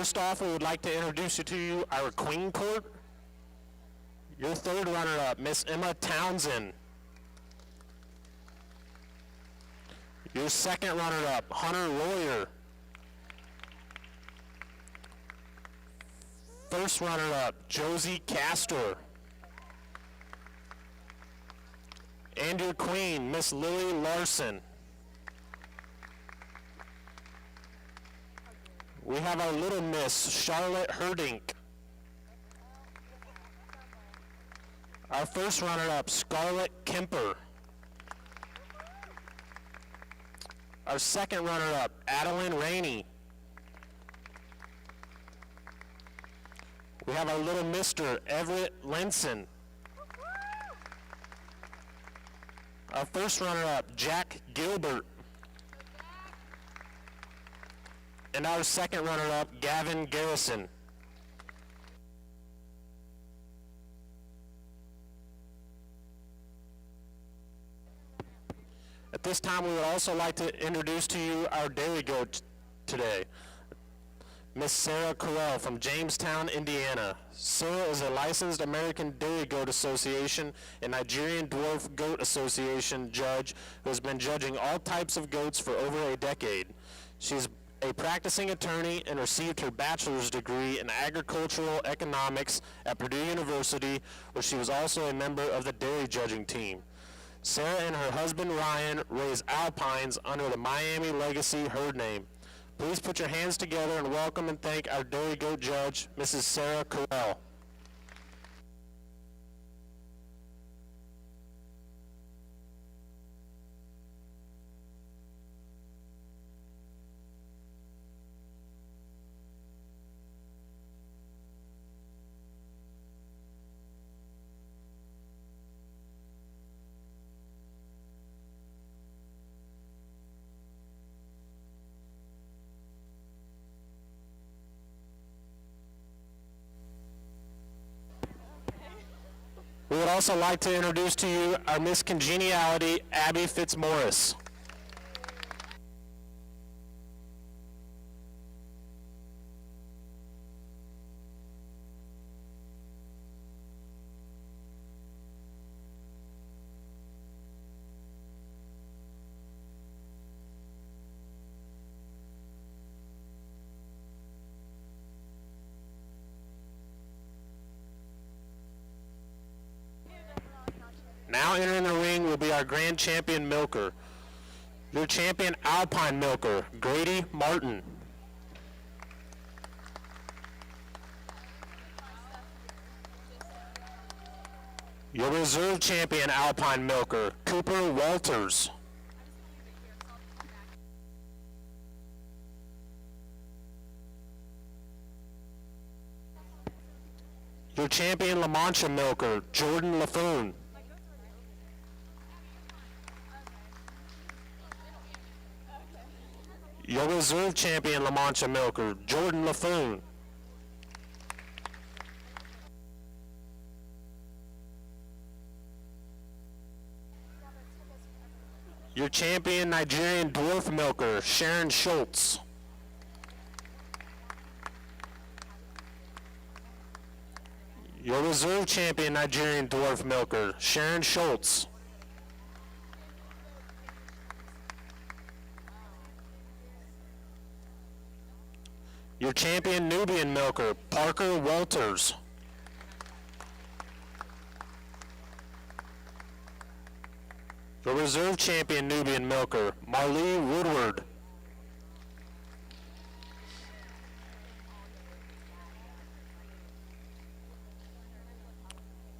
First off, we would like to introduce you to our Queen Court. Your third runner-up, Miss Emma Townsend. Your second runner-up, Hunter Royer. First runner-up, Josie Castor. And your queen, Miss Lily Larson. We have our little miss, Charlotte Herdink. Our first runner-up, Scarlett Kemper. Our second runner-up, Adeline Rainey. We have our little Mr. Everett Lenson. Our first runner-up, Jack Gilbert. And our second runner-up, Gavin Garrison. At this time, we would also like to introduce to you our dairy goat today, Miss Sarah Carell from Jamestown, Indiana. Sarah is a licensed American Dairy Goat Association and Nigerian Dwarf Goat Association judge who has been judging all types of goats for over a decade. She's a practicing attorney and received her bachelor's degree in agricultural economics at Purdue University, where she was also a member of the dairy judging team. Sarah and her husband Ryan raise Alpines under the Miami Legacy herd name. Please put your hands together and welcome and thank our dairy goat judge, Mrs. Sarah Carell. We would also like to introduce to you our Miss Congeniality, Abby Fitzmaurice. Now entering the ring will be our grand champion milker. Your champion Alpine milker, Grady Martin. Your reserve champion Alpine milker, Cooper Walters. Your champion La Mancha milker, Jordan LaFoon. Your reserve champion La Mancha milker, Jordan LaFoon. Your champion Nigerian dwarf milker, Sharon Schultz. Your reserve champion Nigerian dwarf milker, Sharon Schultz. Your champion Nubian milker, Parker Walters. Your reserve champion Nubian milker, Marlee Woodward.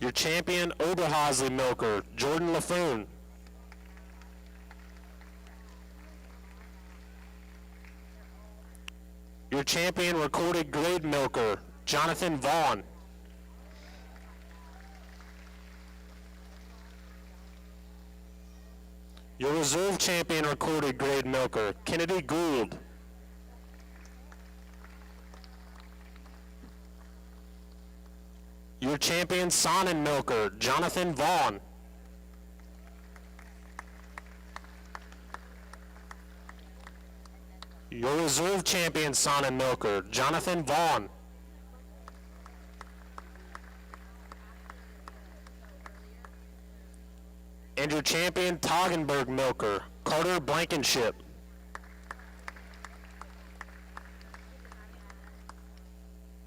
Your champion Oberhausley milker, Jordan LaFoon. Your champion recorded grade milker, Jonathan Vaughn. Your reserve champion recorded grade milker, Kennedy Gould. Your champion Sonnen milker, Jonathan Vaughn. Your reserve champion son and milker, Jonathan Vaughn. And your champion Toggenburg milker, Carter Blankenship.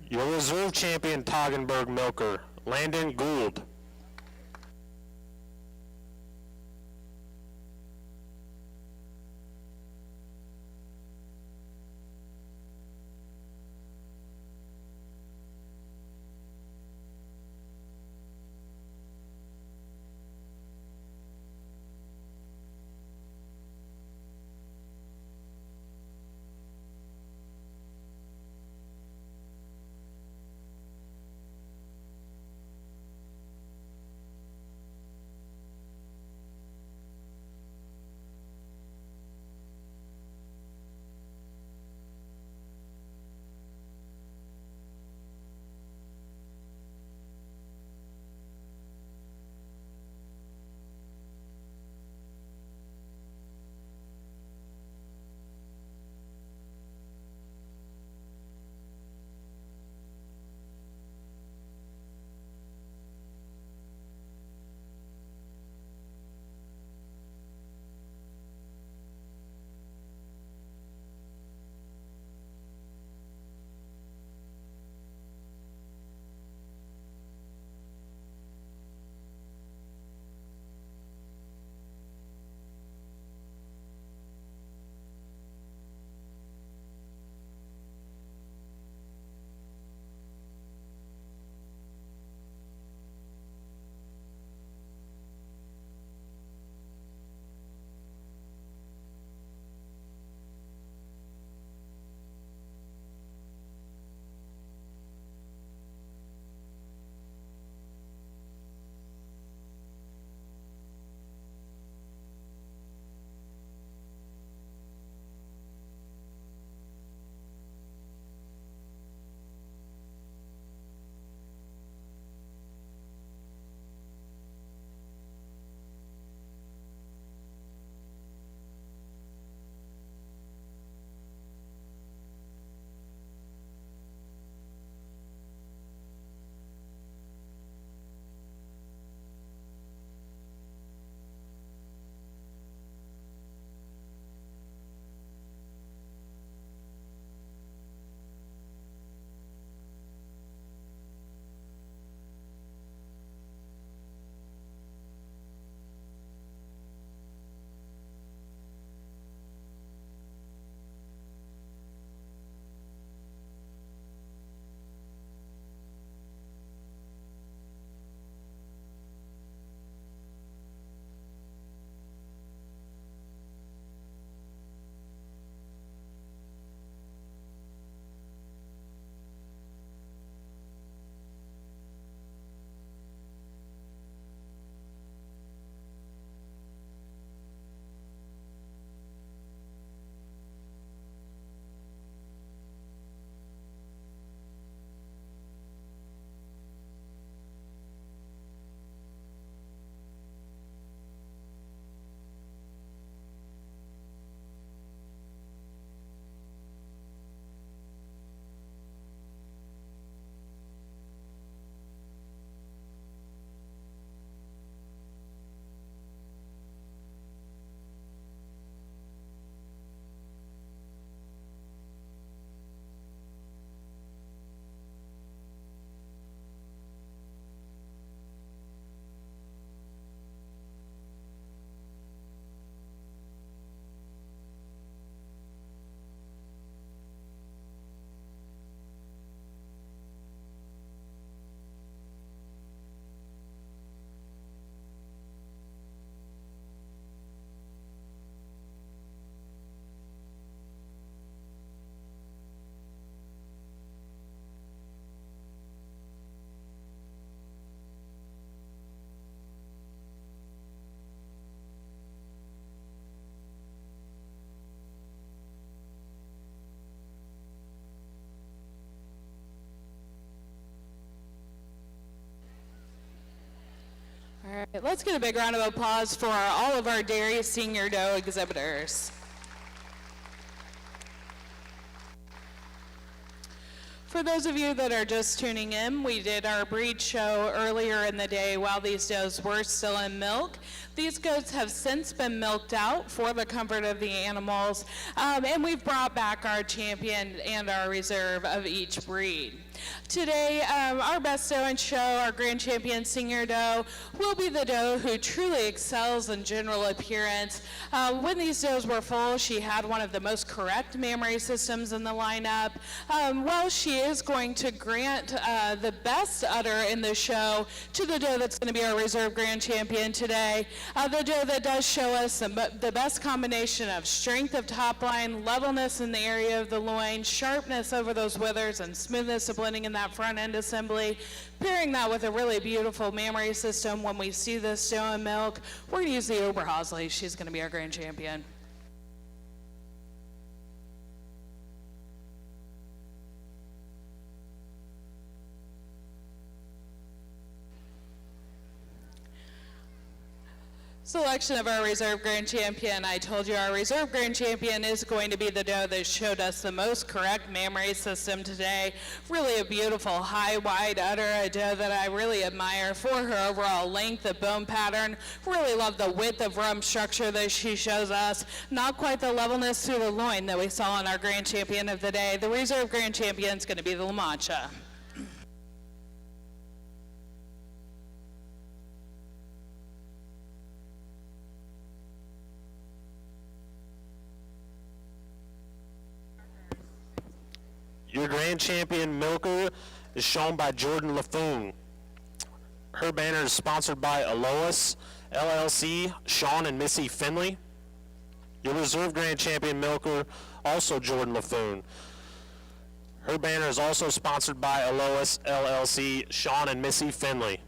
Your reserve champion Toggenburg milker, Landon Gould. All right, let's get a big round of applause for all of our dairy senior doe exhibitors. For those of you that are just tuning in, we did our breed show earlier in the day while these does were still in milk. These goats have since been milked out for the comfort of the animals, and we've brought back our champion and our reserve of each breed. Today, our best doe in show, our grand champion senior doe, will be the doe who truly excels in general appearance. When these does were full, she had one of the most correct mammary systems in the lineup. Well, she is going to grant the best udder in the show to the doe that's going to be our reserve grand champion today. The doe that does show us the best combination of strength of top line, levelness in the area of the loin, sharpness over those withers, and smoothness of blending in that front end assembly. Pairing that with a really beautiful mammary system when we see this doe in milk, we're going to use the Oberhausley. She's going to be our grand champion. Selection of our reserve grand champion. I told you our reserve grand champion is going to be the doe that showed us the most correct mammary system today. Really a beautiful high wide udder, a doe that I really admire for her overall length of bone pattern. Really love the width of rump structure that she shows us. Not quite the levelness through the loin that we saw in our grand champion of the day. The reserve grand champion is going to be the La Mancha. Your grand champion milker is shown by Jordan LaFoon. Her banner is sponsored by Alois, LLC, Sean and Missy Finley. Your reserve grand champion milker, also Jordan LaFoon. Her banner is also sponsored by Alois, LLC, Sean and Missy Finley.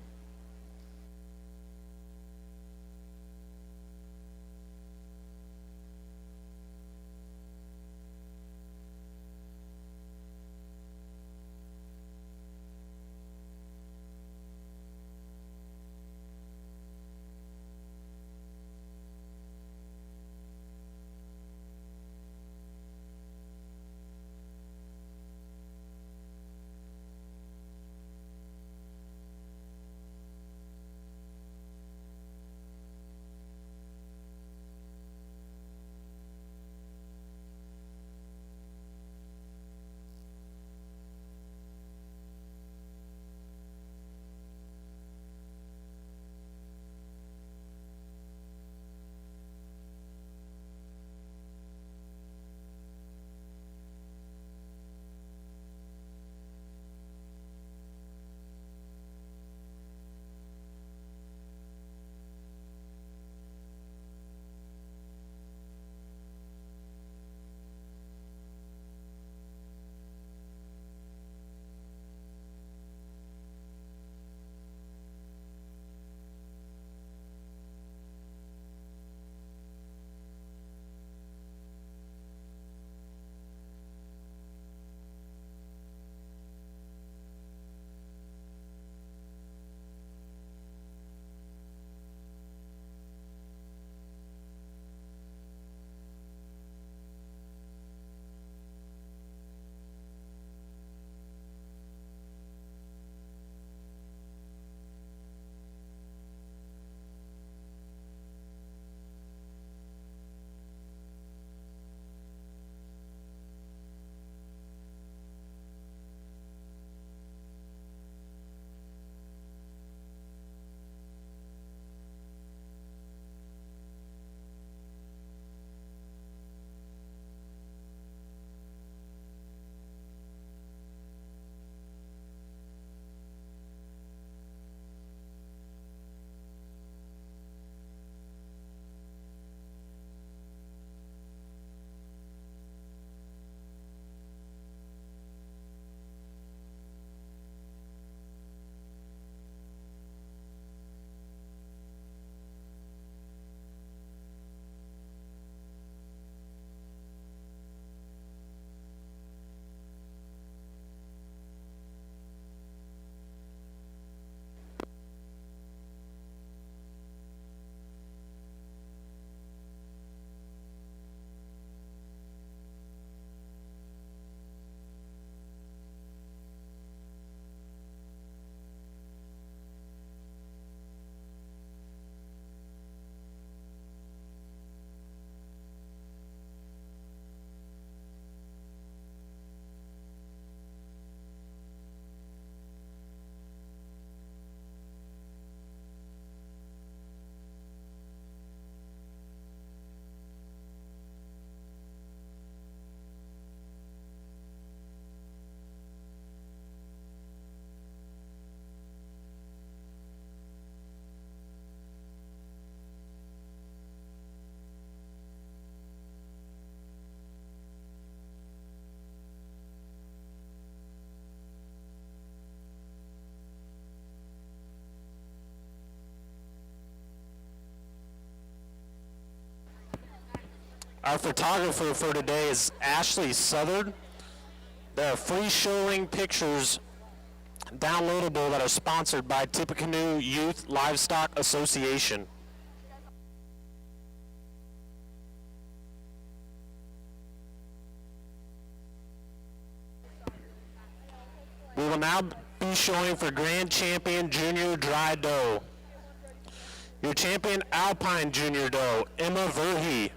Our photographer for today is Ashley Southard. There are free showing pictures downloadable that are sponsored by Tippecanoe Youth Livestock Association. We will now be showing for Grand Champion Junior Dry Doe. Your champion Alpine Junior Doe, Emma Verhey.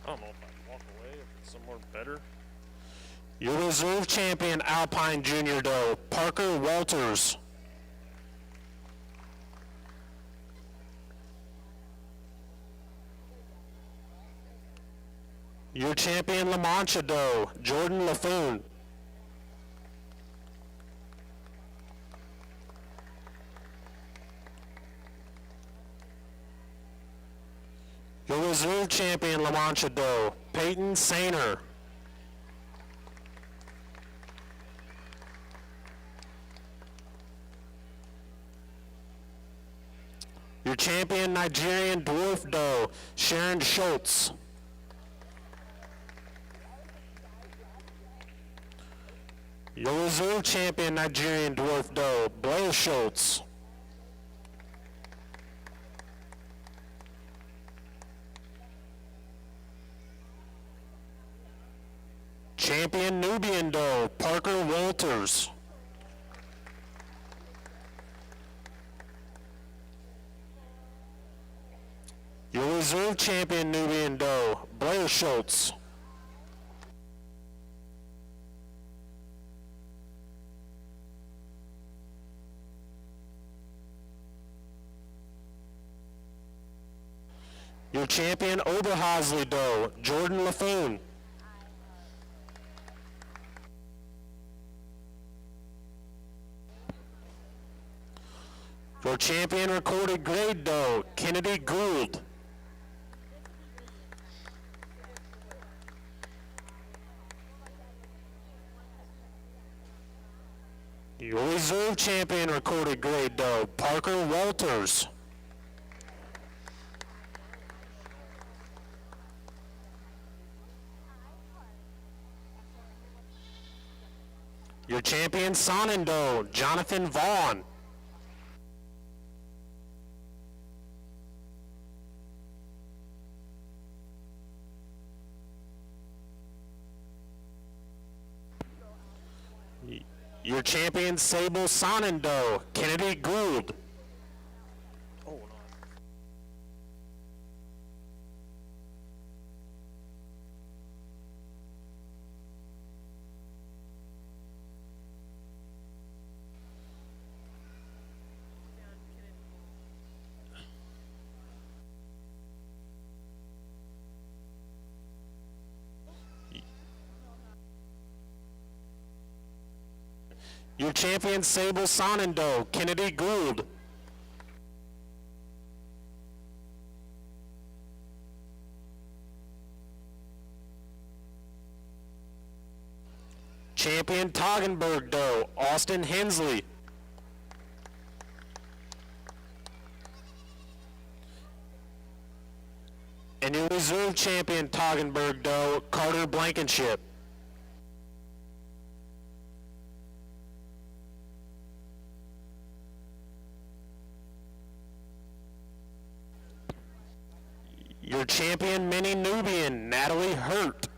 I don't know if I walk away, if it's somewhere better. Your reserve champion Alpine Junior Doe, Parker Walters. Your champion La Mancha Doe, Jordan Laffoon. Your reserve champion La Mancha Doe, Peyton Sainer. Your champion Nigerian Dwarf Doe, Sharon Schultz. Your reserve champion Nigerian Dwarf Doe, Blair Schultz. Champion Nubian Doe, Parker Walters. Your reserve champion Nubian Doe, Blair Schultz. Your champion Oberhausley Doe, Jordan Laffoon. Your champion recorded grade Doe, Kennedy Gould. Your reserve champion recorded grade Doe, Parker Walters. Your champion Sonnen Doe, Jonathan Vaughn. Your champion Sable Sonnen Doe, Kennedy Gould. Your champion Sable Sonnen Doe, Kennedy Gould. Champion Toggenburg Doe, Austin Hensley. And your reserve champion Toggenburg Doe, Carter Blankenship. Your champion mini Nubian, Natalie Hurt.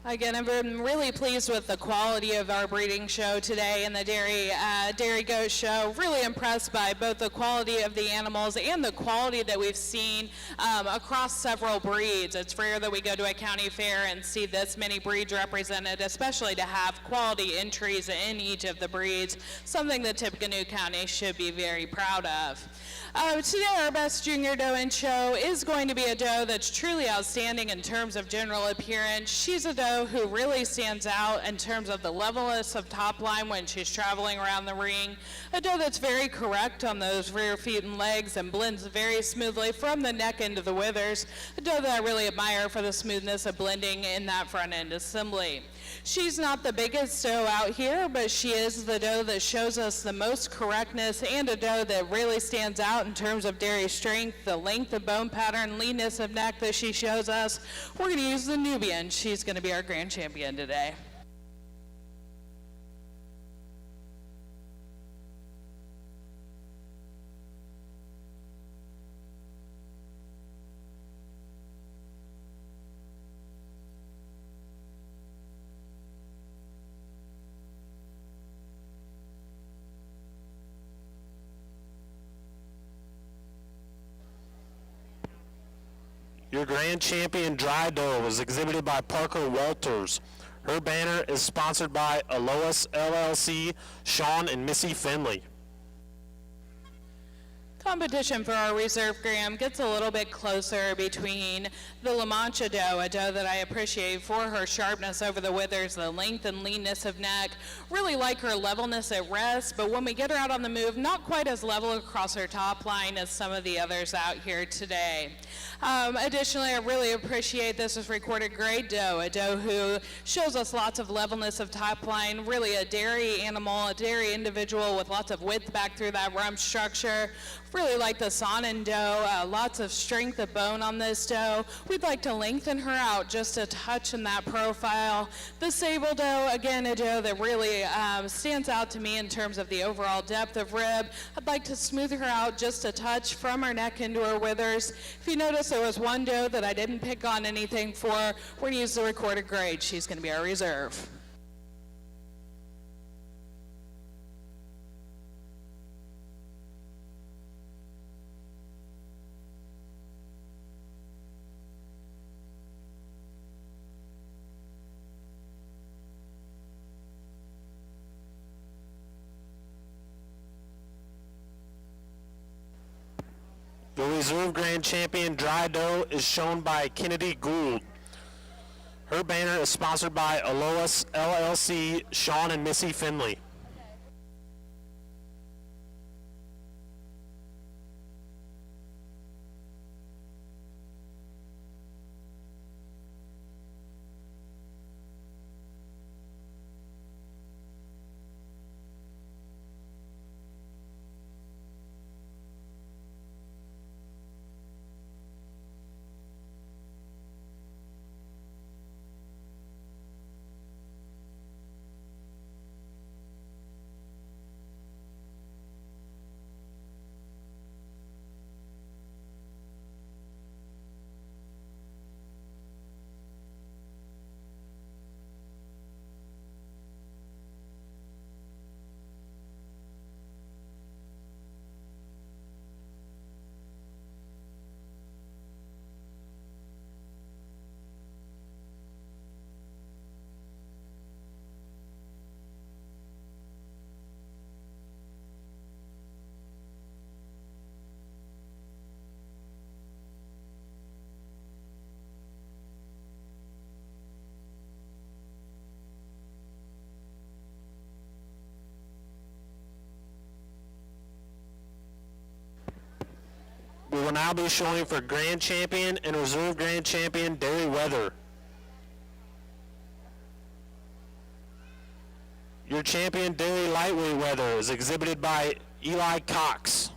Again, I've been really pleased with the quality of our breeding show today and the dairy goat show. Really impressed by both the quality of the animals and the quality that we've seen across several breeds. It's rare that we go to a county fair and see this many breeds represented, especially to have quality entries in each of the breeds, something that Tippecanoe County should be very proud of. Today our best junior doe in show is going to be a doe that's truly outstanding in terms of general appearance. She's a doe who really stands out in terms of the levelness of top line when she's traveling around the ring. A doe that's very correct on those rear feet and legs and blends very smoothly from the neck into the withers. A doe that I really admire for the smoothness of blending in that front end assembly. She's not the biggest doe out here, but she is the doe that shows us the most correctness and a doe that really stands out in terms of dairy strength, the length of bone pattern, leanness of neck that she shows us. We're going to use the Nubian. She's going to be our grand champion today. Your grand champion dry doe was exhibited by Parker Walters. Her banner is sponsored by Alois LLC, Sean and Missy Finley. Competition for our reserve gram gets a little bit closer between the La Mancha doe, a doe that I appreciate for her sharpness over the withers, the length and leanness of neck. Really like her levelness at rest, but when we get her out on the move, not quite as level across her top line as some of the others out here today. Additionally, I really appreciate this is recorded grade doe, a doe who shows us lots of levelness of top line, really a dairy animal, a dairy individual with lots of width back through that rump structure. Really like the Saanen doe, lots of strength of bone on this doe. We'd like to lengthen her out just a touch in that profile. The Sable doe, again, a doe that really stands out to me in terms of the overall depth of rib. I'd like to smooth her out just a touch from her neck into her withers. If you notice, there was one doe that I didn't pick on anything for. We're going to use the recorded grade. She's going to be our reserve. The reserve grand champion dry doe is shown by Kennedy Gould. Her banner is sponsored by Alois LLC, Sean and Missy Finley. We will now be showing for grand champion and reserve grand champion dairy weather. Your champion dairy lightweight weather is exhibited by Eli Cox.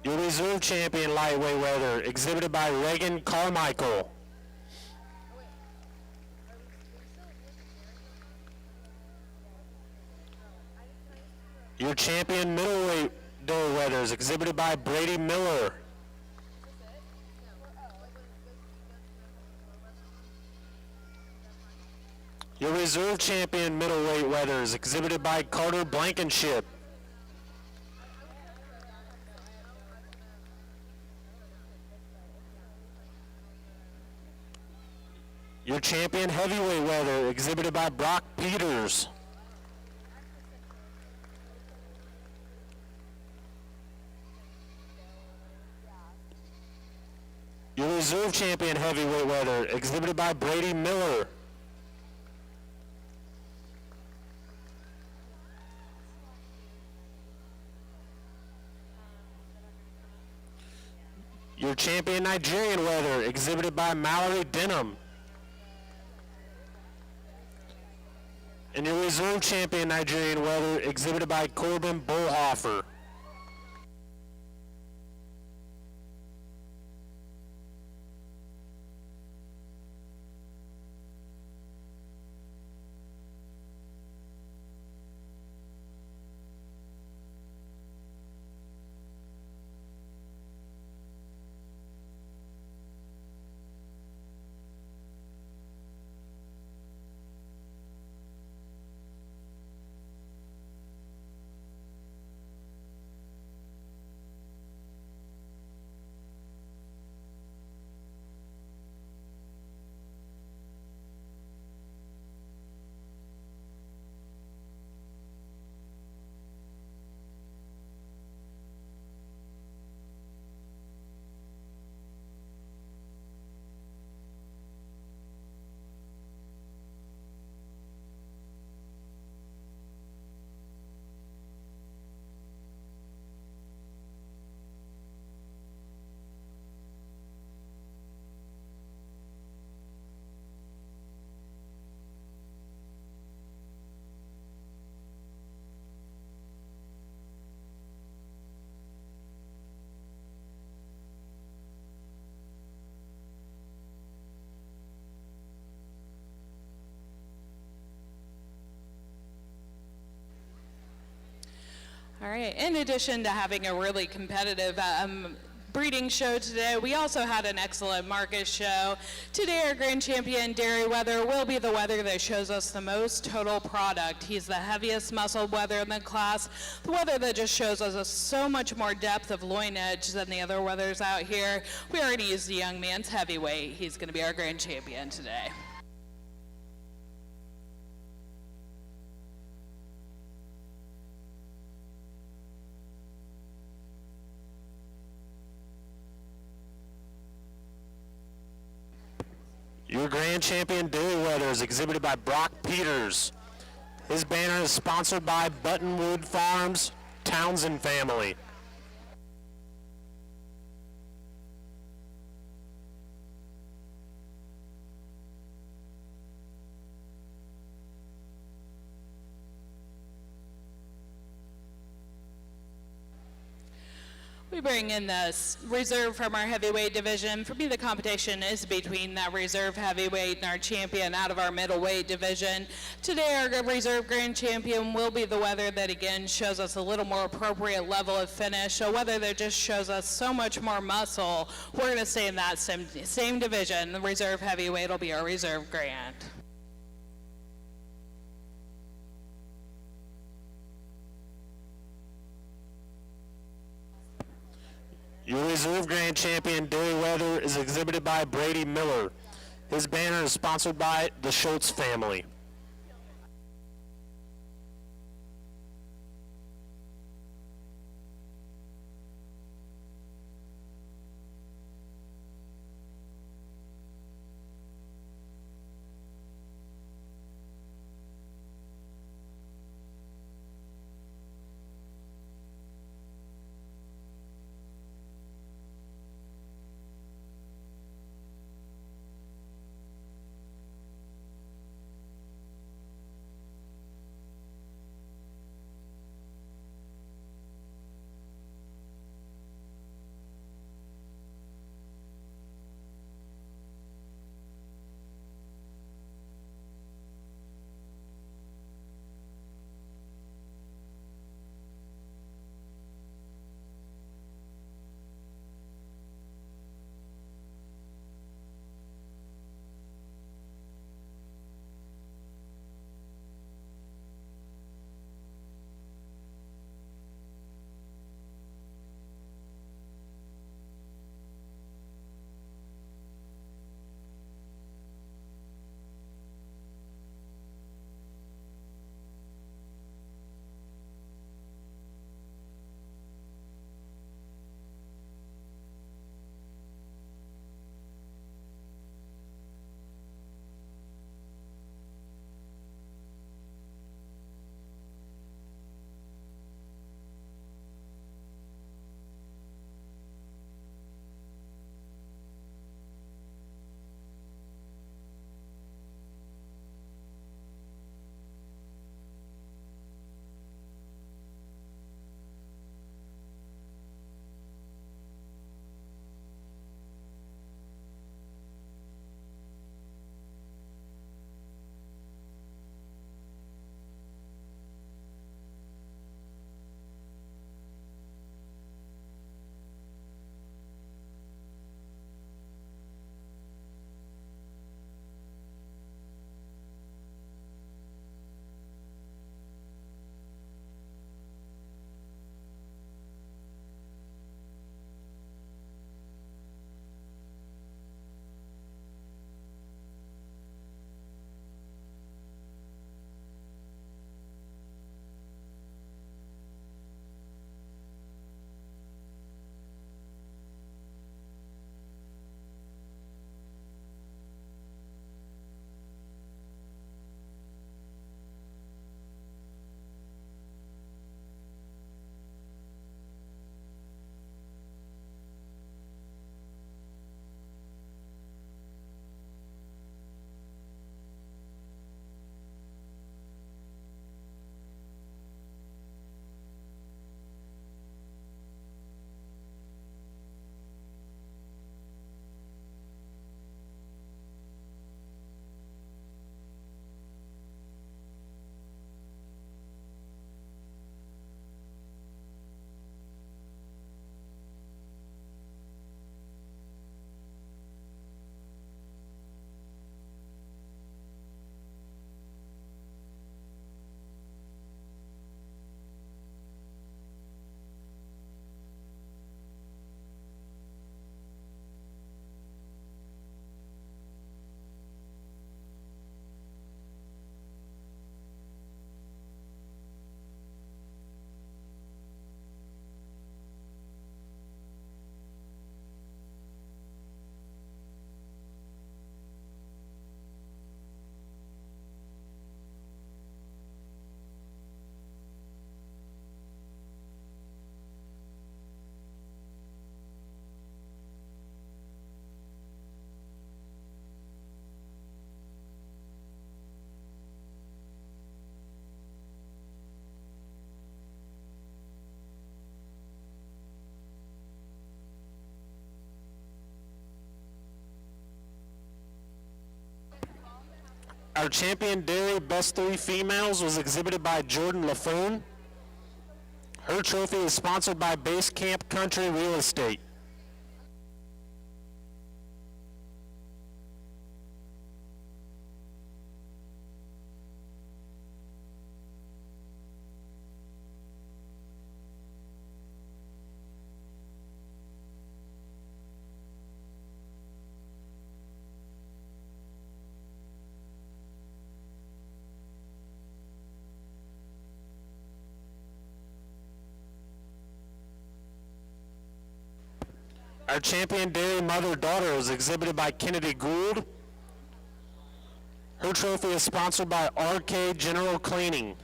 Your reserve champion lightweight weather exhibited by Reagan Carmichael. Your champion middleweight Dayweather is exhibited by Brady Miller. Your reserve champion middleweight weather is exhibited by Carter Blankenship. Your champion heavyweight weather exhibited by Brock Peters. Your reserve champion heavyweight weather exhibited by Brady Miller. Your champion Nigerian weather exhibited by Mallory Denham. And your reserve champion Nigerian weather exhibited by Corbin Bullhofer. All right, in addition to having a really competitive breeding show today, we also had an excellent market show. Today our grand champion dairy wether will be the wether that shows us the most total product. He's the heaviest muscled wether in the class, the wether that just shows us so much more depth of loin edge than the other wethers out here. We already used a young man's heavyweight. He's going to be our grand champion today. Your grand champion Dayweather is exhibited by Brock Peters. His banner is sponsored by Buttonwood Farms, Townsend family. We bring in the reserve from our heavyweight division. For me, the competition is between that reserve heavyweight and our champion out of our middleweight division. Today, our reserve grand champion will be the wether that, again, shows us a little more appropriate level of finish, a wether that just shows us so much more muscle. We're going to stay in that same division. The reserve heavyweight will be our reserve grand. Your reserve grand champion Dayweather is exhibited by Brady Miller. His banner is sponsored by the Schultz family. Our champion dairy best three females was exhibited by Jordan LaFoon. Her trophy is sponsored by Base Camp Country Real Estate. Our champion dairy mother-daughter was exhibited by Kennedy Gould. Her trophy is sponsored by RK General Cleaning.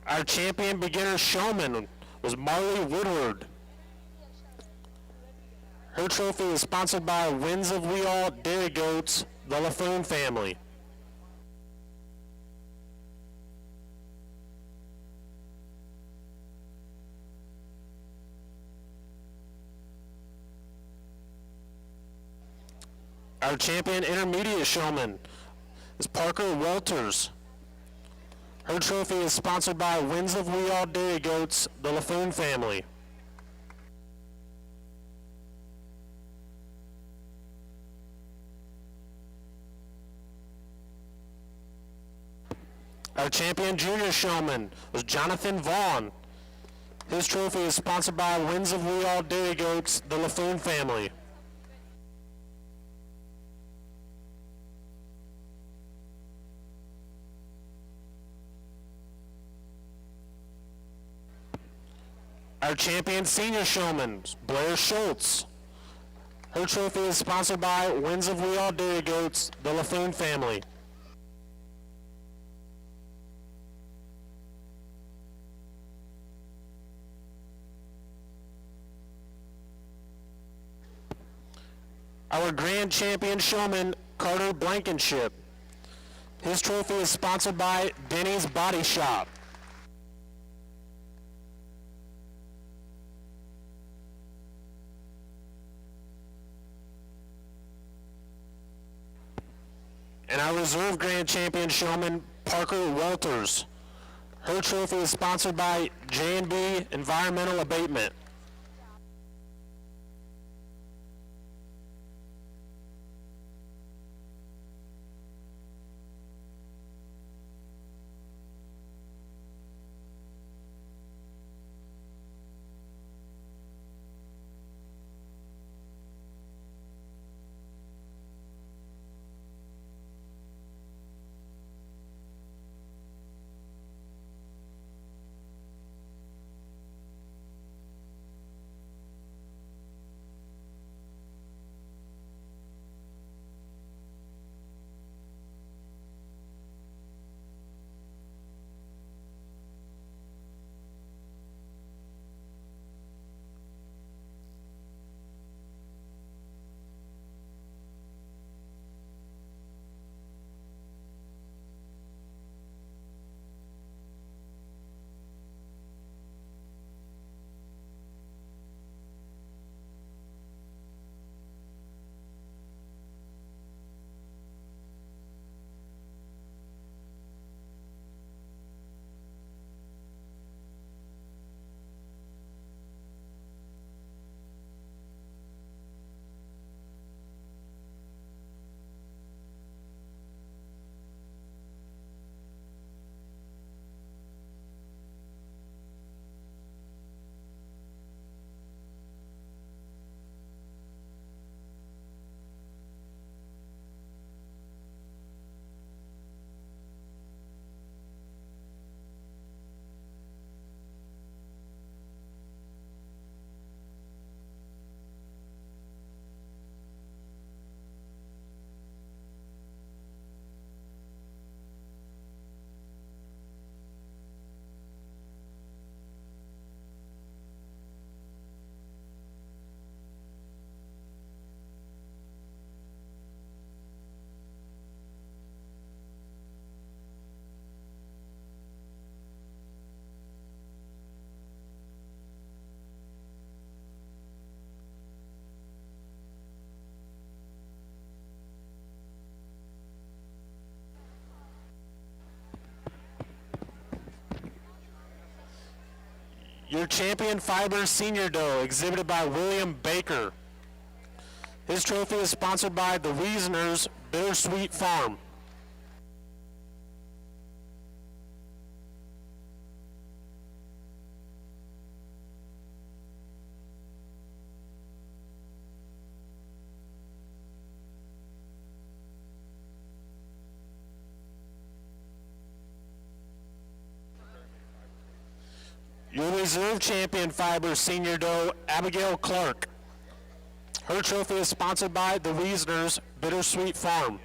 Our champion beginner showman was Marley Woodward. Her trophy is sponsored by Winds of Weall Dairy Goats, the LaFoon family. Our champion intermediate showman is Parker Walters. Her trophy is sponsored by Winds of Weall Dairy Goats, the LaFoon family. Our champion junior showman was Jonathan Vaughn. His trophy is sponsored by Winds of Weall Dairy Goats, the LaFoon family. Our champion senior showman was Blair Schultz. Her trophy is sponsored by Winds of Weall Dairy Goats, the LaFoon family. Our grand champion showman, Carter Blankenship. His trophy is sponsored by Denny's Body Shop. And our reserve grand champion showman, Parker Walters. Her trophy is sponsored by J&B Environmental Abatement. Your champion fiber senior doe, exhibited by William Baker. His trophy is sponsored by the Wiesner's Bittersweet Farm. Your reserve champion fiber senior doe, Abigail Clark. Her trophy is sponsored by the Wiesner's Bittersweet Farm.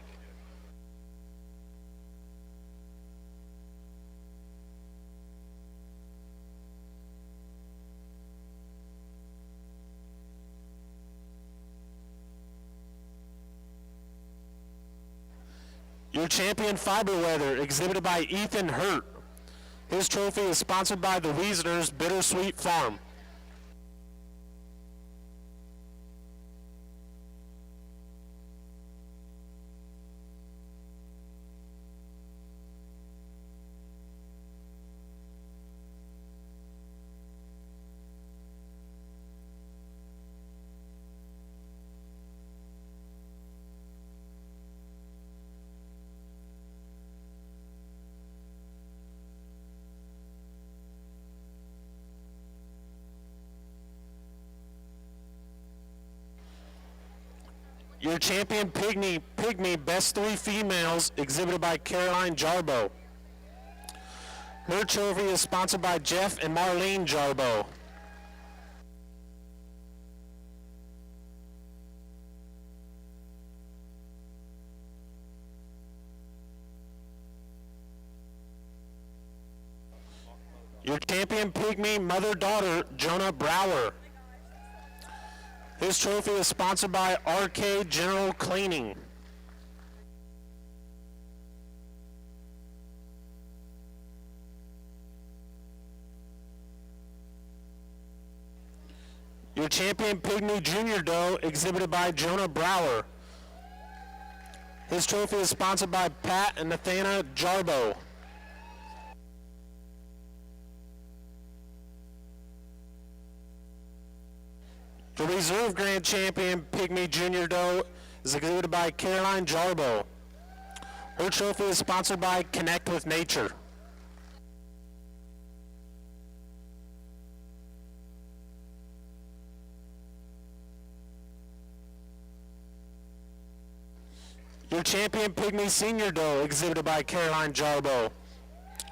Your champion fiber weather, exhibited by Ethan Hurt. His trophy is sponsored by the Wiesner's Bittersweet Farm. Your champion pygmy best three females, exhibited by Caroline Jarbo. Her trophy is sponsored by Jeff and Marlene Jarbo. Your champion pygmy mother-daughter, Jonah Brower. His trophy is sponsored by RK General Cleaning. Your champion pygmy junior doe, exhibited by Jonah Brower. His trophy is sponsored by Pat and Nathana Jarbo. The reserve grand champion pygmy junior doe is exhibited by Caroline Jarbo. Her trophy is sponsored by Connect with Nature. Your champion pygmy senior doe, exhibited by Caroline Jarbo.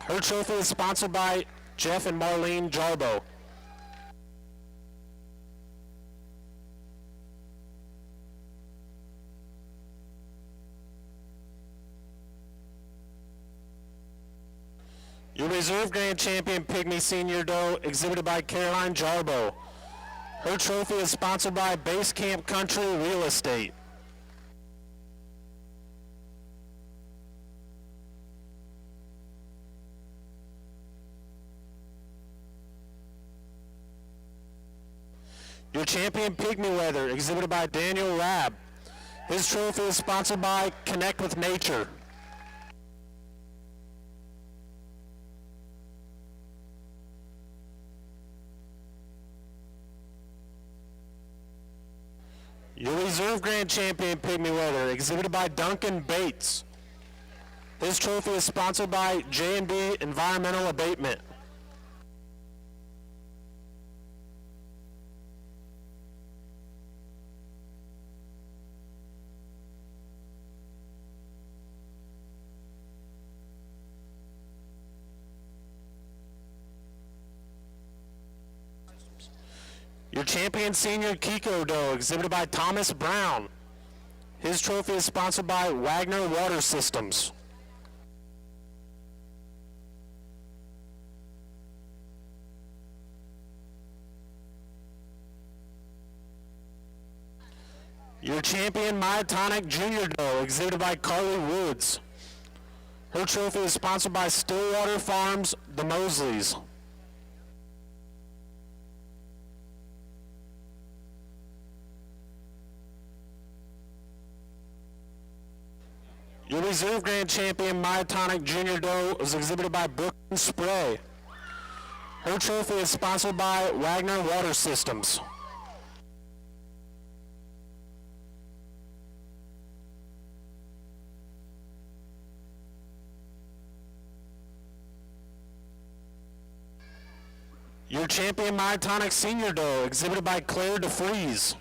Her trophy is sponsored by Jeff and Marlene Jarbo. Your reserve grand champion pygmy senior doe, exhibited by Caroline Jarbo. Her trophy is sponsored by Base Camp Country Real Estate. Your champion pygmy weather, exhibited by Daniel Rabb. His trophy is sponsored by Connect with Nature. Your reserve grand champion pygmy weather, exhibited by Duncan Bates. His trophy is sponsored by J&B Environmental Abatement. Your champion senior Kiko doe, exhibited by Thomas Brown. His trophy is sponsored by Wagner Water Systems. Your champion myotonic junior doe, exhibited by Carly Woods. Her trophy is sponsored by Stillwater Farms, the Mosleys. Your reserve grand champion myotonic junior doe was exhibited by Brooklyn Spray. Her trophy is sponsored by Wagner Water Systems. Your champion myotonic senior doe, exhibited by Claire DeFries.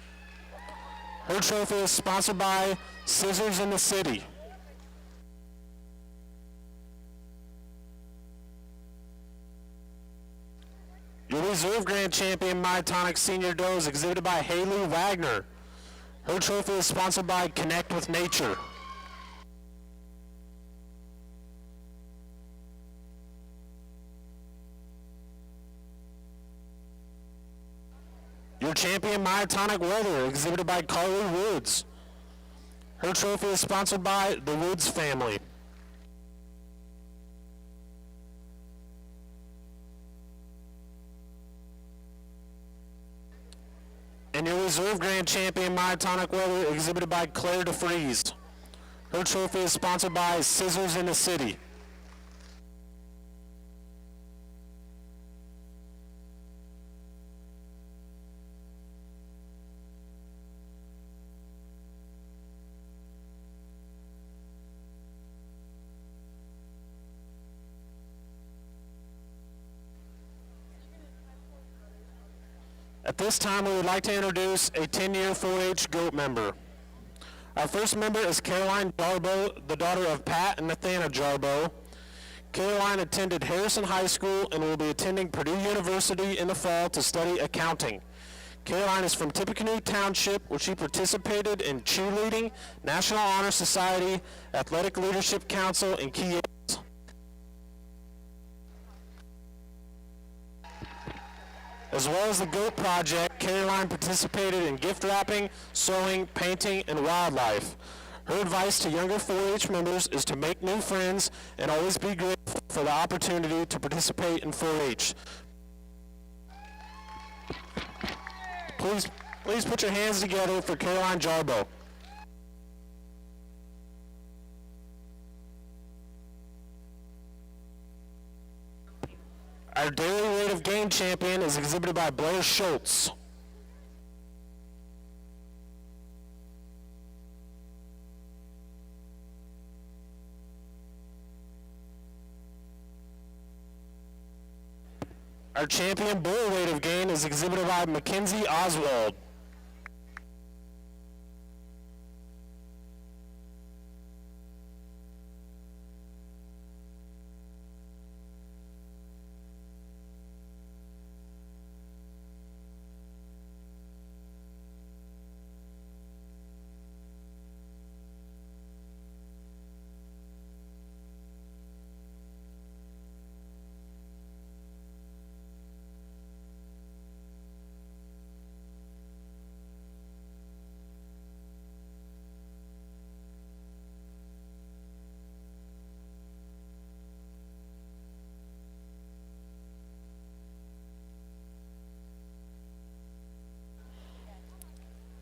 Her trophy is sponsored by Scissors in the City. Your reserve grand champion myotonic senior doe is exhibited by Haley Wagner. Her trophy is sponsored by Connect with Nature. Your champion myotonic welter, exhibited by Carly Woods. Her trophy is sponsored by the Woods family. And your reserve grand champion myotonic welter, exhibited by Claire DeFries. Her trophy is sponsored by Scissors in the City. At this time, we would like to introduce a 10-year 4-H GOAT member. Our first member is Caroline Jarbo, the daughter of Pat and Nathana Jarbo. Caroline attended Harrison High School and will be attending Purdue University in the fall to study accounting. Caroline is from Tippecanoe Township, where she participated in cheerleading, National Honor Society, Athletic Leadership Council, and key. As well as the GOAT Project, Caroline participated in gift wrapping, sewing, painting, and wildlife. Her advice to younger 4-H members is to make new friends and always be grateful for the opportunity to participate in 4-H. Please put your hands together for Caroline Jarbo. Our daily rate of gain champion is exhibited by Blair Schultz. Our champion bull rate of gain is exhibited by Mackenzie Oswald.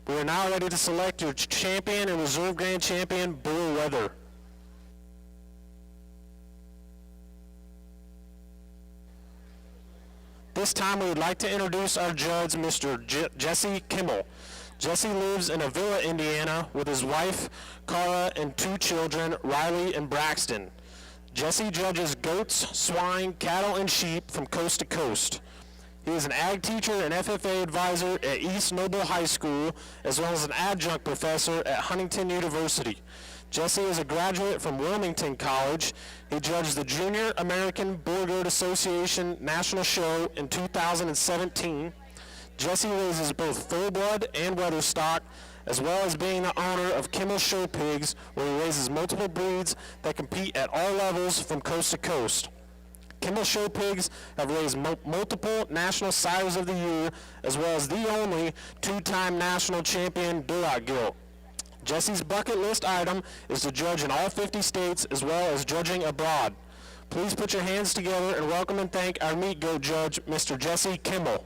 We are now ready to select your champion and reserve grand champion, bull weather. This time we would like to introduce our judge, Mr. Jesse Kimmel. Jesse lives in Avila, Indiana, with his wife, Cara, and 2 children, Riley and Braxton. Jesse judges goats, swine, cattle, and sheep from coast to coast. He is an ag teacher and FFA advisor at East Noble High School, as well as an adjunct professor at Huntington University. Jesse is a graduate from Wilmington College. He judged the Junior American Bull Goat Association National Show in 2017. Jesse raises both full-blood and weather stock, as well as being the owner of Kimmel Show Pigs, where he raises multiple breeds that compete at all levels from coast to coast. Kimmel Show Pigs have raised multiple National Sires of the Year, as well as the only 2-time national champion Duroc Gilt. Jesse's bucket list item is to judge in all 50 states, as well as judging abroad. Please put your hands together and welcome and thank our meat goat judge, Mr. Jesse Kimmel.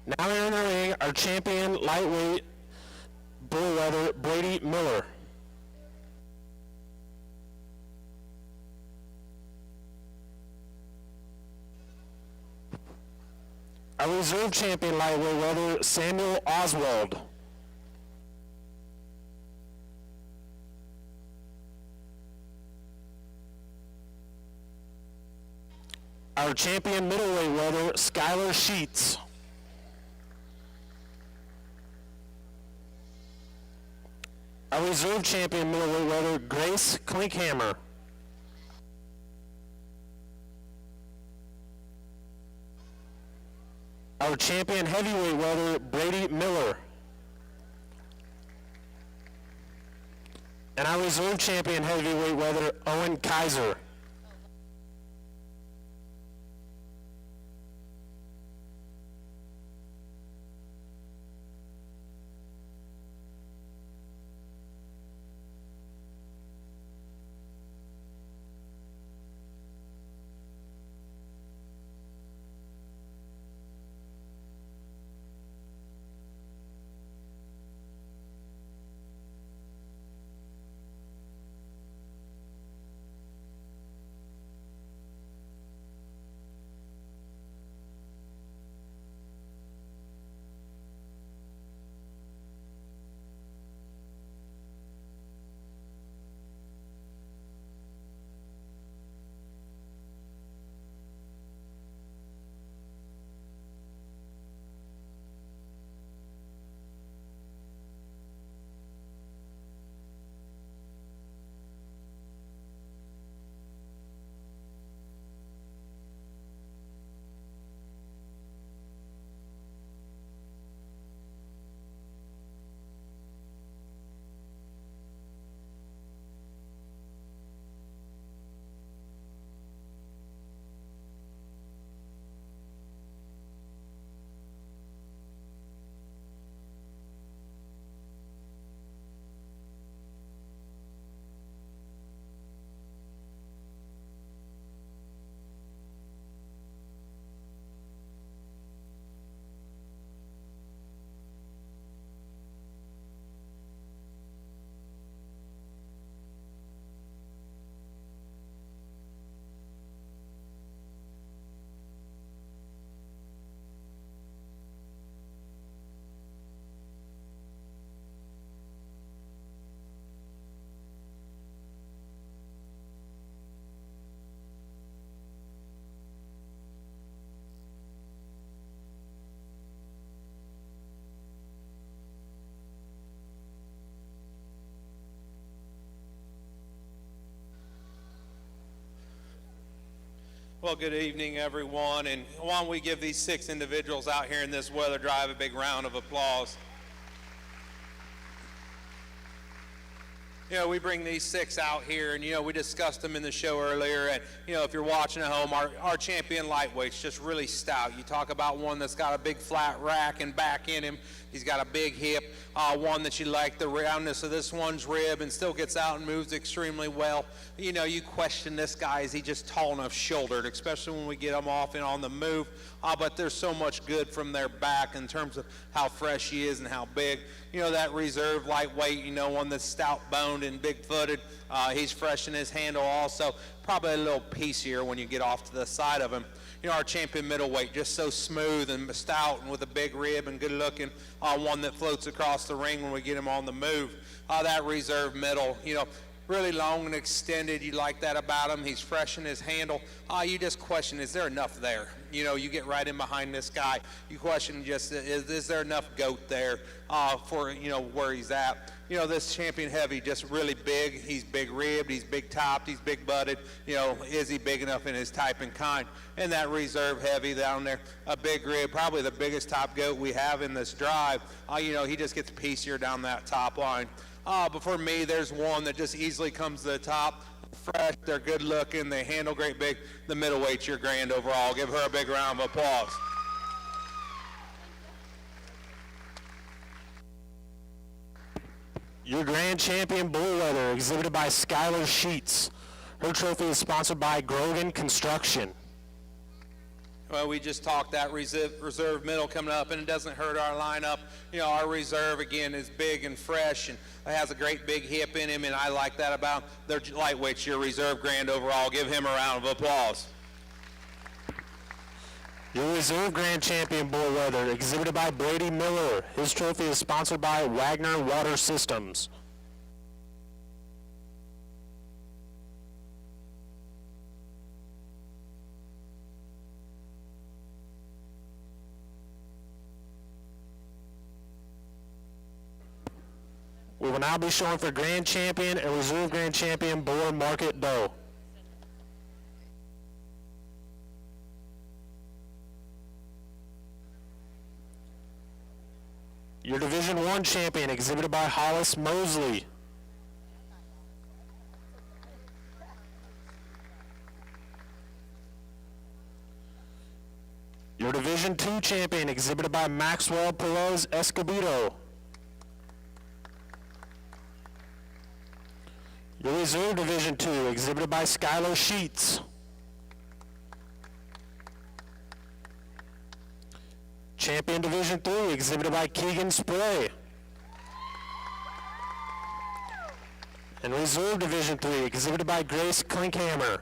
Now entering our champion lightweight bull weather, Brady Miller. Our reserve champion lightweight welter, Samuel Oswald. Our champion middleweight welter, Skylar Sheets. Our reserve champion middleweight welter, Grace Klinkhammer. Our champion heavyweight welter, Brady Miller. And our reserve champion heavyweight welter, Owen Kaiser. Well, good evening, everyone, and why don't we give these 6 individuals out here in this weather drive a big round of applause. You know, we bring these 6 out here, and, you know, we discussed them in the show earlier, and, you know, if you're watching at home, our champion lightweight's just really stout. You talk about one that's got a big flat rack and back in him. He's got a big hip, one that you like the roundness of this one's rib and still gets out and moves extremely well. You know, you question this guy, is he just tall enough shouldered, especially when we get him off and on the move. But there's so much good from their back in terms of how fresh he is and how big. You know, that reserve lightweight, you know, one that's stout-boned and big-footed, he's fresh in his handle also. Probably a little piecier when you get off to the side of him. You know, our champion middleweight, just so smooth and stout and with a big rib and good-looking, one that floats across the ring when we get him on the move. That reserve middle, you know, really long and extended. You like that about him. He's fresh in his handle. You just question, is there enough there? You know, you get right in behind this guy. You question just, is there enough goat there for, you know, where he's at? You know, this champion heavy, just really big. He's big ribbed, he's big topped, he's big butted. You know, is he big enough in his type and kind? And that reserve heavy down there, a big rib, probably the biggest top goat we have in this drive. You know, he just gets piecier down that top line. But for me, there's one that just easily comes to the top. Fresh, they're good looking, they handle great big. The middleweight's your grand overall. Give her a big round of applause. Your grand champion bull weather, exhibited by Skylar Sheets. Her trophy is sponsored by Grogan Construction. Well, we just talked that reserve middle coming up, and it doesn't hurt our lineup. You know, our reserve, again, is big and fresh, and has a great big hip in him, and I like that about him. They're lightweights, your reserve grand overall. Give him a round of applause. Your Reserve Grand Champion Bull Weather, exhibited by Brady Miller. His trophy is sponsored by Wagner Water Systems. We will now be showing for Grand Champion and Reserve Grand Champion Bull Market Doe. Your Division I champion, exhibited by Hollis Mosley. Your Division II champion, exhibited by Maxwell Perez Escobedo. Your Reserve Division II, exhibited by Skylar Sheets. Champion Division III, exhibited by Keegan Spray. And Reserve Division III, exhibited by Grace Klinkhammer.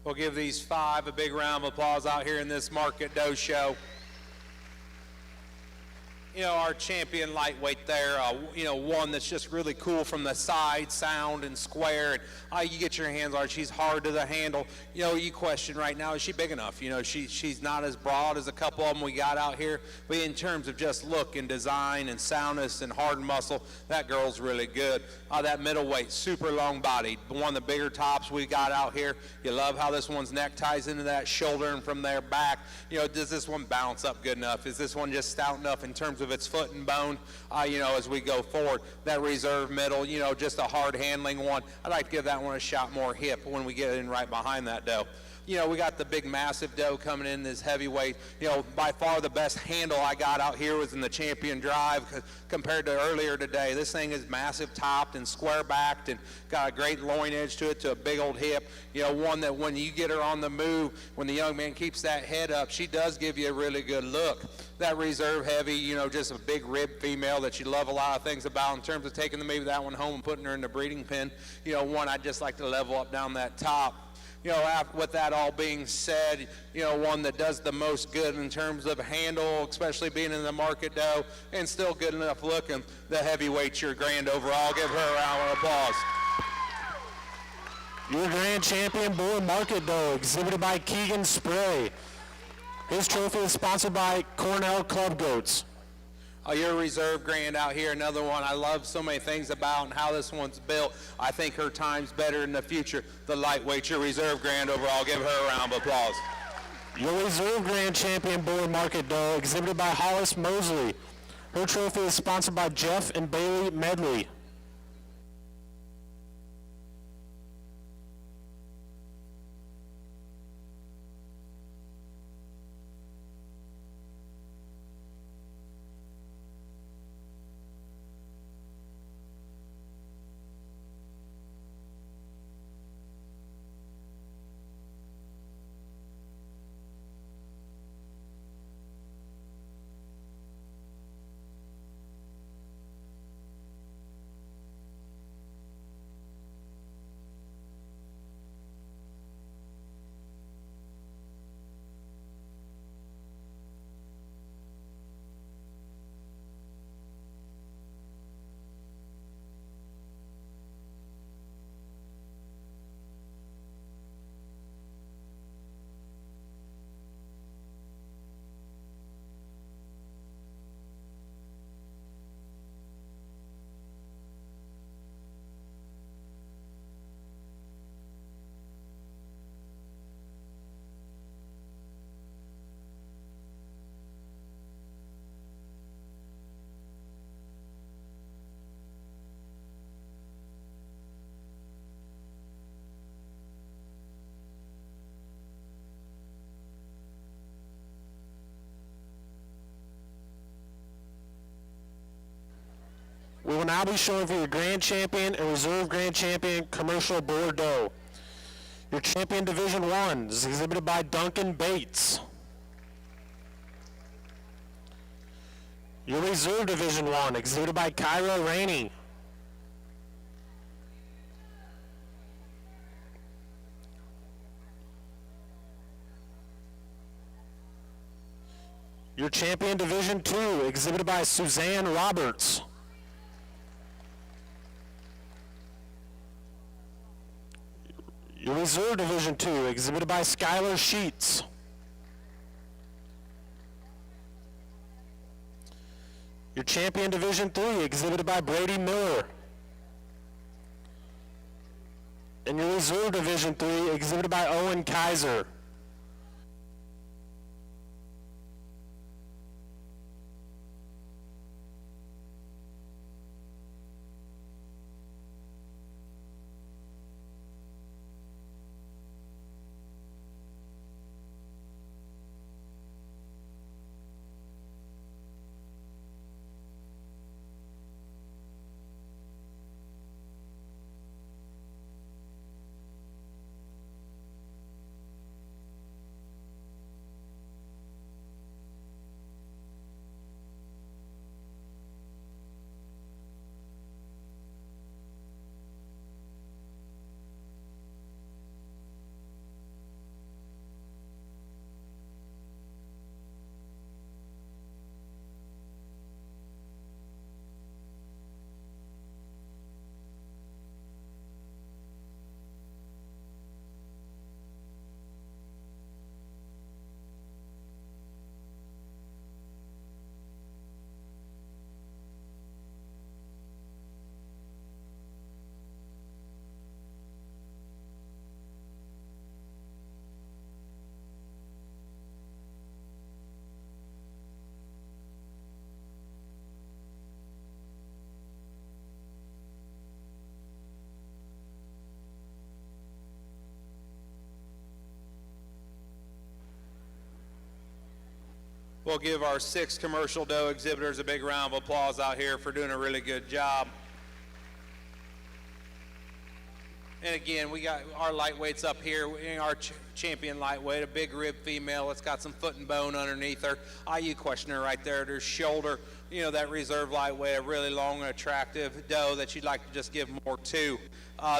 We'll give these 5 a big round of applause out here in this Market Doe show. You know, our champion lightweight there, you know, one that's just really cool from the side, sound, and square. And you get your hands on her. She's hard to the handle. You know, you question right now, is she big enough? You know, she's not as broad as a couple of them we got out here. But in terms of just look and design and soundness and hard muscle, that girl's really good. That middleweight, super long bodied, one of the bigger tops we got out here. You love how this one's neck ties into that shoulder and from there back. You know, does this one bounce up good enough? Is this one just stout enough in terms of its foot and bone, you know, as we go forward? That reserve middle, you know, just a hard handling one. I'd like to give that one a shot more hip when we get in right behind that doe. You know, we got the big massive doe coming in this heavyweight. You know, by far the best handle I got out here was in the champion drive compared to earlier today. This thing is massive topped and square backed and got a great loin edge to it, to a big old hip. You know, one that when you get her on the move, when the young man keeps that head up, she does give you a really good look. That reserve heavy, you know, just a big rib female that you love a lot of things about in terms of taking maybe that one home and putting her in the breeding pen. You know, one I'd just like to level up down that top. You know, with that all being said, you know, one that does the most good in terms of handle, especially being in the Market Doe, and still good enough looking, the heavyweight, your grand overall. Give her a round of applause. Your grand champion bull Market Doe, exhibited by Keegan Spray. His trophy is sponsored by Cornell Club Goats. Your reserve grand out here, another one I love so many things about and how this one's built. I think her time's better in the future. The lightweight, your reserve grand overall. Give her a round of applause. Your reserve grand champion bull Market Doe, exhibited by Hollis Mosley. Her trophy is sponsored by Jeff and Bailey Medley. now be showing for your Grand Champion and Reserve Grand Champion Commercial Bordeaux. Your Champion Division 1 is exhibited by Duncan Bates. Your Reserve Division 1 exhibited by Kyra Rainey. Your Champion Division 2 exhibited by Suzanne Roberts. Your Reserve Division 2 exhibited by Skylar Sheets. Your Champion Division 3 exhibited by Brady Miller. And your Reserve Division 3 exhibited by Owen Kaiser. We'll give our 6 commercial doe exhibitors a big round of applause out here for doing a really good job. And again, we got our lightweights up here. Our champion lightweight, a big rib female. It's got some foot and bone underneath her. IU questioner right there at her shoulder. You know, that reserve lightweight, a really long and attractive doe that you'd like to just give more to.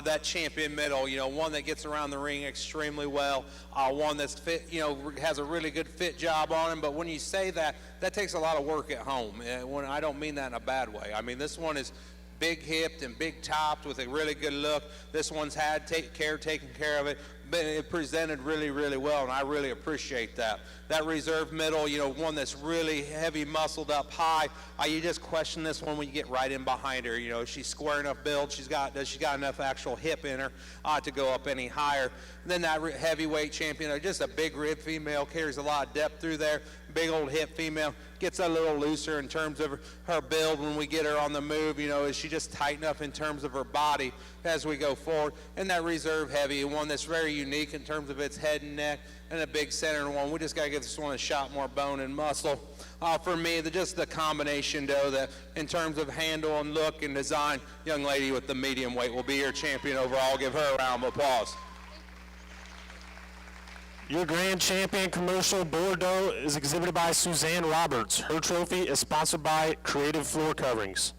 That champion middle, you know, one that gets around the ring extremely well, one that's fit, you know, has a really good fit job on him. But when you say that, that takes a lot of work at home. And when I don't mean that in a bad way. I mean, this one is big hipped and big topped with a really good look. This one's had taken care of it, but it presented really, really well, and I really appreciate that. That reserve middle, you know, one that's really heavy muscled up high, you just question this one when you get right in behind her. You know, she's square enough build, does she got enough actual hip in her to go up any higher. And then that heavyweight champion, just a big rib female, carries a lot of depth through there. Big old hip female, gets a little looser in terms of her build when we get her on the move. You know, is she just tight enough in terms of her body as we go forward? And that reserve heavy, one that's very unique in terms of its head and neck, and a big center one. We just got to give this one a shot more bone and muscle. For me, just the combination, though, that in terms of handle and look and design, young lady with the medium weight will be your champion overall. Give her a round of applause. Your Grand Champion Commercial Bordeaux is exhibited by Suzanne Roberts. Her trophy is sponsored by Creative Floor Coverings.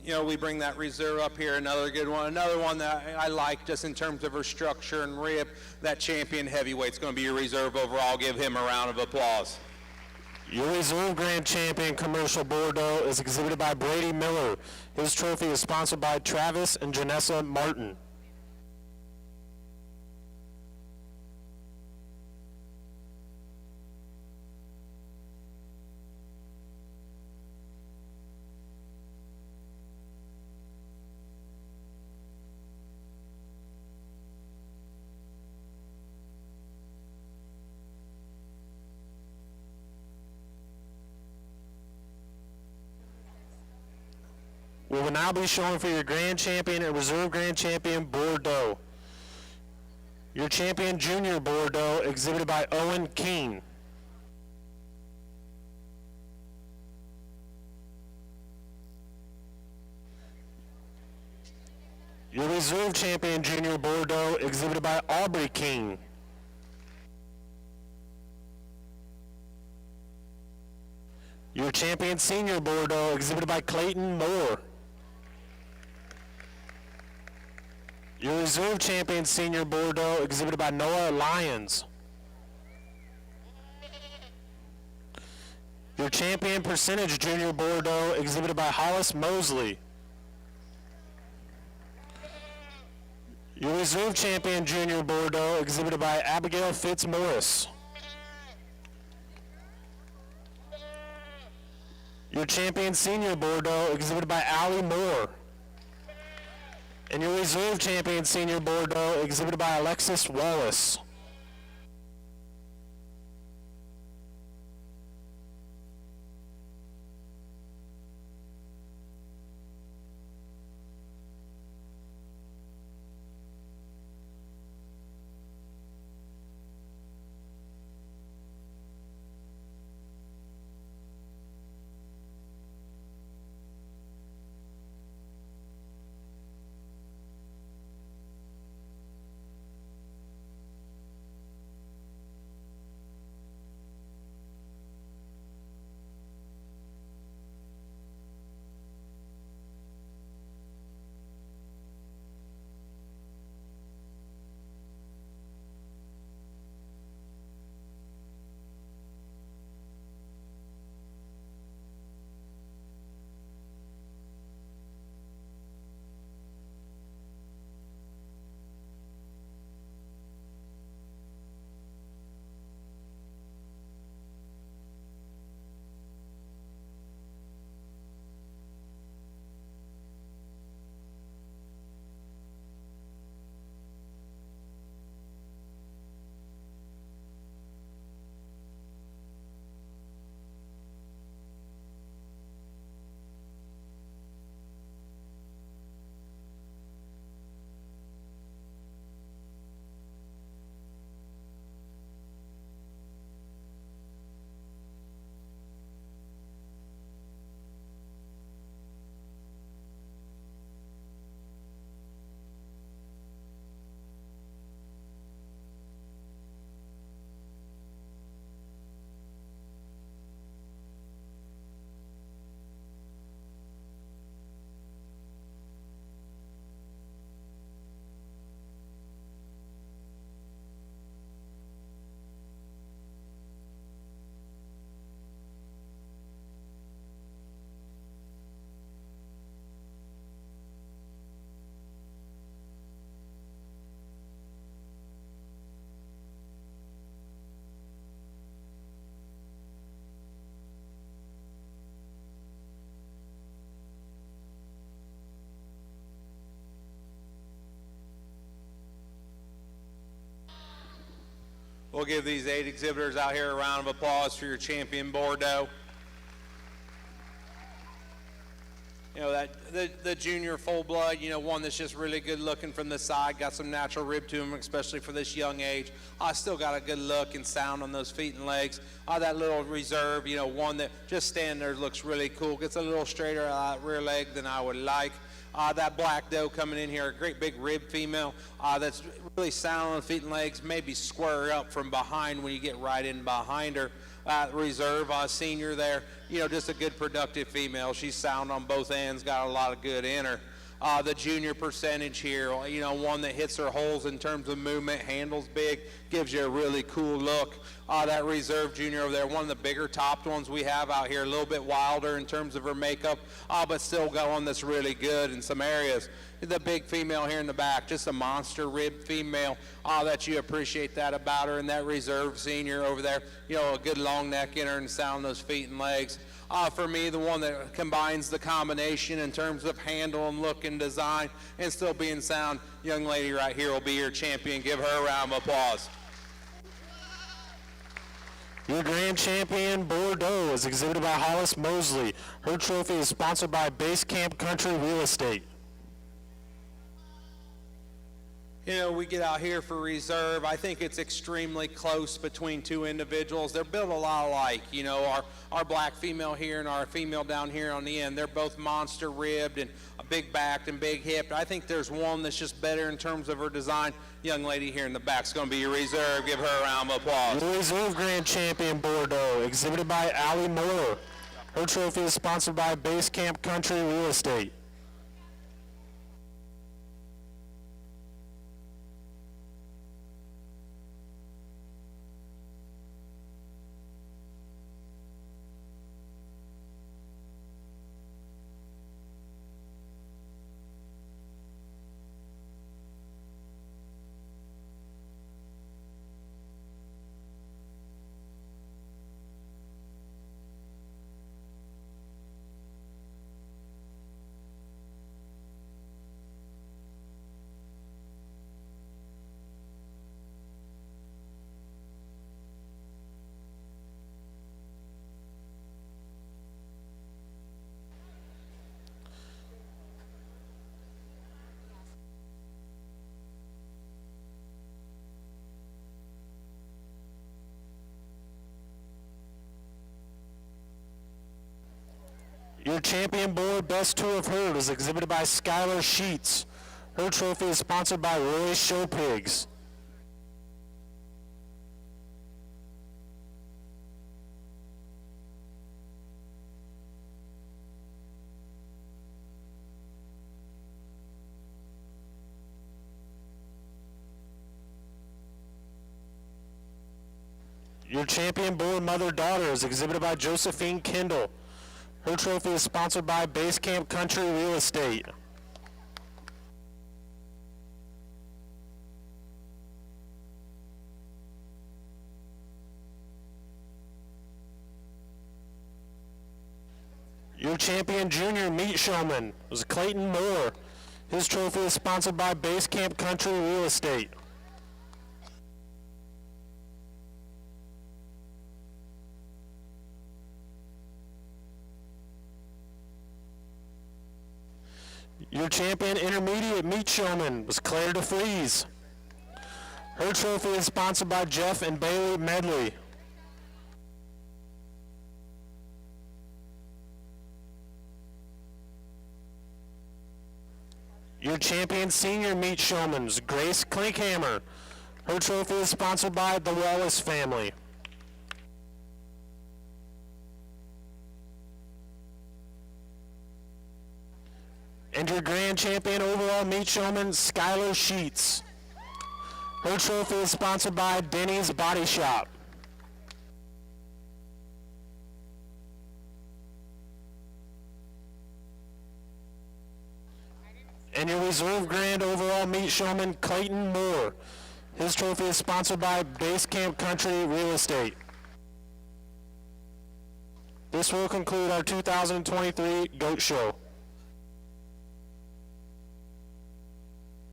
You know, we bring that reserve up here, another good one. Another one that I like just in terms of her structure and rib, that champion heavyweight's going to be your reserve overall. Give him a round of applause. Your Reserve Grand Champion Commercial Bordeaux is exhibited by Brady Miller. His trophy is sponsored by Travis and Janessa Martin. We will now be showing for your Grand Champion and Reserve Grand Champion Bordeaux. Your Champion Junior Bordeaux exhibited by Owen Keene. Your reserve champion junior Bordeaux, exhibited by Aubrey King. Your champion senior Bordeaux, exhibited by Clayton Moore. Your reserve champion senior Bordeaux, exhibited by Noah Lyons. Your champion percentage junior Bordeaux, exhibited by Hollis Mosley. Your reserve champion junior Bordeaux, exhibited by Abigail Fitzmaurice. Your champion senior Bordeaux, exhibited by Allie Moore. And your reserve champion senior Bordeaux, exhibited by Alexis Wallace. We'll give these 8 exhibitors out here a round of applause for your champion Bordeaux. You know, the junior full blood, you know, one that's just really good looking from the side, got some natural rib to him, especially for this young age. Still got a good look and sound on those feet and legs. That little reserve, you know, one that just standing there looks really cool. Gets a little straighter rear leg than I would like. That black doe coming in here, a great big rib female that's really sound on the feet and legs, maybe square up from behind when you get right in behind her. Reserve senior there, you know, just a good productive female. She's sound on both ends, got a lot of good in her. The junior percentage here, you know, one that hits her holes in terms of movement, handles big, gives you a really cool look. That reserve junior over there, one of the bigger topped ones we have out here, a little bit wilder in terms of her makeup, but still got one that's really good in some areas. The big female here in the back, just a monster rib female, that you appreciate that about her. And that reserve senior over there, you know, a good long neck in her and sound those feet and legs. For me, the one that combines the combination in terms of handle and look and design and still being sound, young lady right here will be your champion. Give her a round of applause. Your grand champion, Bordeaux, is exhibited by Hollis Mosley. Her trophy is sponsored by Base Camp Country Real Estate. You know, we get out here for reserve. I think it's extremely close between two individuals. They're built a lot alike. You know, our black female here and our female down here on the end, they're both monster ribbed and big backed and big hipped. I think there's one that's just better in terms of her design. Young lady here in the back is going to be your reserve. Give her a round of applause. The Reserve Grand Champion Bordeaux, exhibited by Allie Moore. Her trophy is sponsored by Base Camp Country Real Estate. Your champion board best two of herd is exhibited by Skylar Sheets. Her trophy is sponsored by Roy's Show Pigs. Your champion board mother-daughter is exhibited by Josephine Kendall. Her trophy is sponsored by Base Camp Country Real Estate. Your champion junior meat showman was Clayton Moore. His trophy is sponsored by Base Camp Country Real Estate. Your champion intermediate meat showman was Claire DeFries. Her trophy is sponsored by Jeff and Bailey Medley. Your champion senior meat showman was Grace Klinkhammer. Her trophy is sponsored by the Wallace family. And your grand champion overall meat showman, Skylar Sheets. Her trophy is sponsored by Denny's Body Shop. And your reserve grand overall meat showman, Clayton Moore. His trophy is sponsored by Base Camp Country Real Estate. This will conclude our 2023 Goat Show.